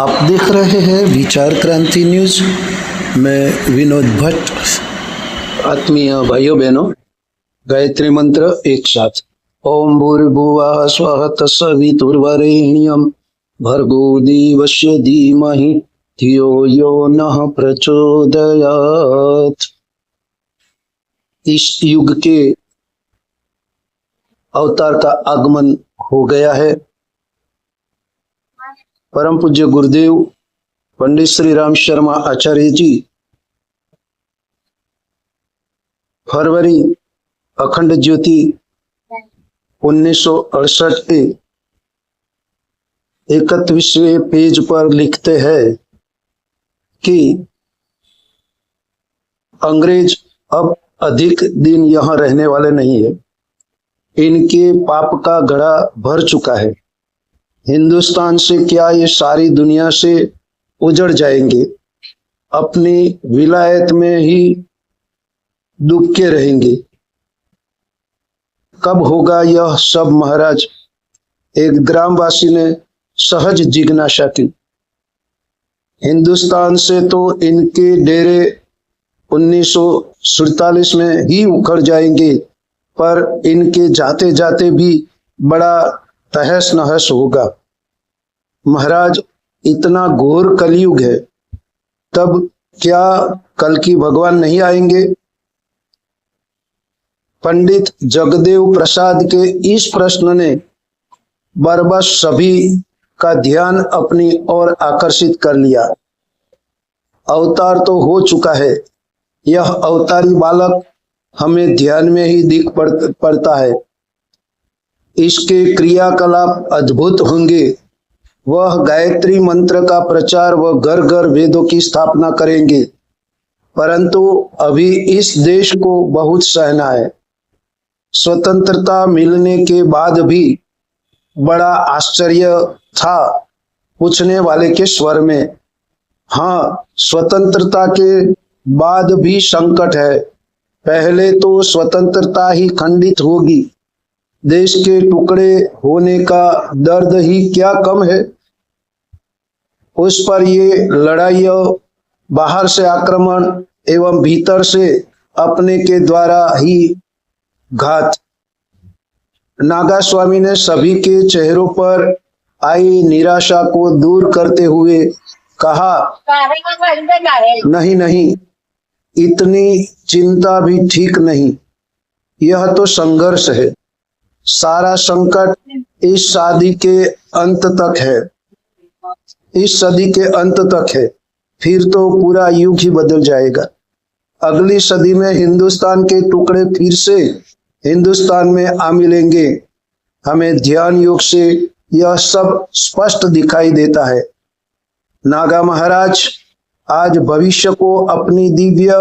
आप देख रहे हैं विचार क्रांति न्यूज। मैं विनोद भट्ट। आत्मीय भाइयों बहनों, गायत्री मंत्र एक साथ। ओम भूर्भुवः स्वः तत्सवितुर्वरेण्यं भर्गो देवस्य धीमहि धियो यो नः प्रचोदयात्। इस युग के अवतार का आगमन हो गया है। परम पूज्य गुरुदेव पंडित श्री राम शर्मा आचार्य जी फरवरी अखंड ज्योति 1968 के 31वें पेज पर लिखते हैं कि अंग्रेज अब अधिक दिन यहाँ रहने वाले नहीं है। इनके पाप का घड़ा भर चुका है। हिंदुस्तान से क्या ये सारी दुनिया से उजड़ जाएंगे, अपनी विलायत में ही डूब के रहेंगे। कब होगा यह सब महाराज? एक ग्रामवासी ने सहज जिज्ञासा की। हिंदुस्तान से तो इनके डेरे 1947 में ही उखड़ जाएंगे, पर इनके जाते जाते भी बड़ा तहस नहस होगा। महाराज, इतना घोर कलयुग है, तब क्या कल की भगवान नहीं आएंगे? पंडित जगदेव प्रसाद के इस प्रश्न ने बरबस सभी का ध्यान अपनी ओर आकर्षित कर लिया। अवतार तो हो चुका है, यह अवतारी बालक हमें ध्यान में ही दिख पड़ता है। इसके क्रियाकलाप अद्भुत होंगे। वह गायत्री मंत्र का प्रचार व घर घर वेदों की स्थापना करेंगे, परंतु अभी इस देश को बहुत सहना है। स्वतंत्रता मिलने के बाद भी बड़ा आश्चर्य था पूछने वाले के स्वर में। हाँ, स्वतंत्रता के बाद भी संकट है। पहले तो स्वतंत्रता ही खंडित होगी। देश के टुकड़े होने का दर्द ही क्या कम है। उस पर ये लड़ाइयों, बाहर से आक्रमण एवं भीतर से अपने के द्वारा ही घात। नागा स्वामी ने सभी के चेहरों पर आई निराशा को दूर करते हुए कहा, नहीं नहीं, इतनी चिंता भी ठीक नहीं। यह तो संघर्ष है। सारा संकट इस सदी के अंत तक है, इस सदी के अंत तक है। फिर तो पूरा युग ही बदल जाएगा। अगली सदी में हिंदुस्तान के टुकड़े फिर से हिंदुस्तान में आ मिलेंगे। हमें ध्यान योग से यह सब स्पष्ट दिखाई देता है। नागा महाराज आज भविष्य को अपनी दिव्य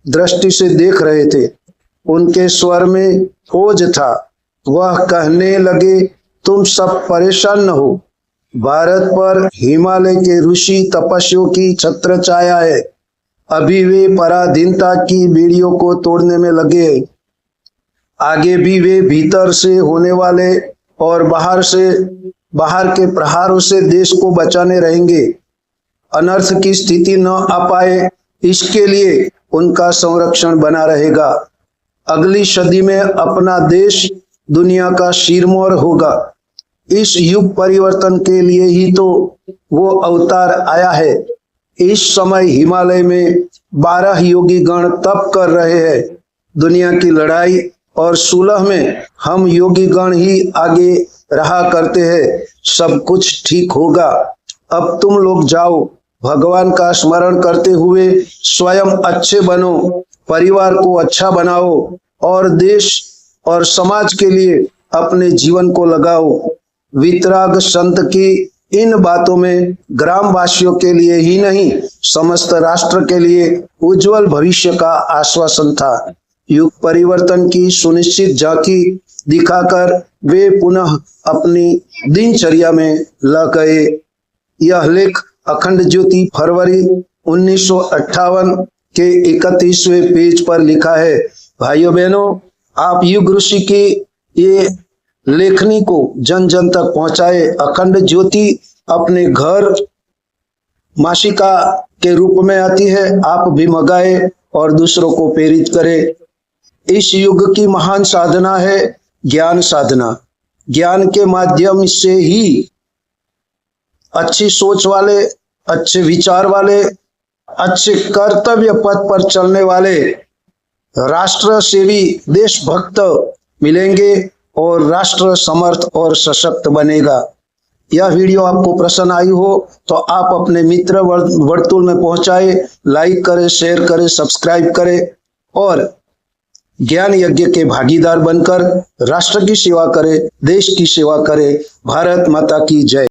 दृष्टि से देख रहे थे। उनके स्वर में ओज था। वह कहने लगे, तुम सब परेशान न हो। भारत पर हिमालय के ऋषि तपस्वियों की छत्र छाया है। अभी वे पराधीनता की बेड़ियों को तोड़ने में लगे हैं। आगे भी वे भीतर से होने वाले और बाहर के प्रहारों से देश को बचाने रहेंगे। अनर्थ की स्थिति न आ पाए, इसके लिए उनका संरक्षण बना रहेगा। अगली सदी में अपना देश दुनिया का शीरमोर होगा। इस युग परिवर्तन के लिए ही तो वो अवतार आया है। इस समय हिमालय में 12 योगी गण तप कर रहे हैं। दुनिया की लड़ाई और सुलह में हम योगी गण ही आगे रहा करते हैं। सब कुछ ठीक होगा। अब तुम लोग जाओ, भगवान का स्मरण करते हुए स्वयं अच्छे बनो, परिवार को अच्छा बनाओ और देश और समाज के लिए अपने जीवन को लगाओ। वितराग संत की इन बातों में ग्रामवासियों के लिए ही नहीं, समस्त राष्ट्र के लिए उज्जवल भविष्य का आश्वासन था। युग परिवर्तन की सुनिश्चित झांकी दिखाकर वे पुनः अपनी दिनचर्या में लग गए। यह लेख अखंड ज्योति फरवरी 1958 के 31वें पेज पर लिखा है। भाइयों बहनों, आप युग ऋषि की ये लेखनी को जन जन तक पहुंचाए। अखंड ज्योति अपने घर मासिका के रूप में आती है। आप भी मंगाए और दूसरों को प्रेरित करें। इस युग की महान साधना है ज्ञान साधना। ज्ञान के माध्यम से ही अच्छी सोच वाले, अच्छे विचार वाले, अच्छे कर्तव्य पथ पर चलने वाले राष्ट्र सेवी देशभक्त मिलेंगे और राष्ट्र समर्थ और सशक्त बनेगा। यह वीडियो आपको पसंद आई हो तो आप अपने मित्र वर्तुल में पहुंचाए, लाइक करें, शेयर करें, सब्सक्राइब करें और ज्ञान यज्ञ के भागीदार बनकर राष्ट्र की सेवा करें, देश की सेवा करें। भारत माता की जय।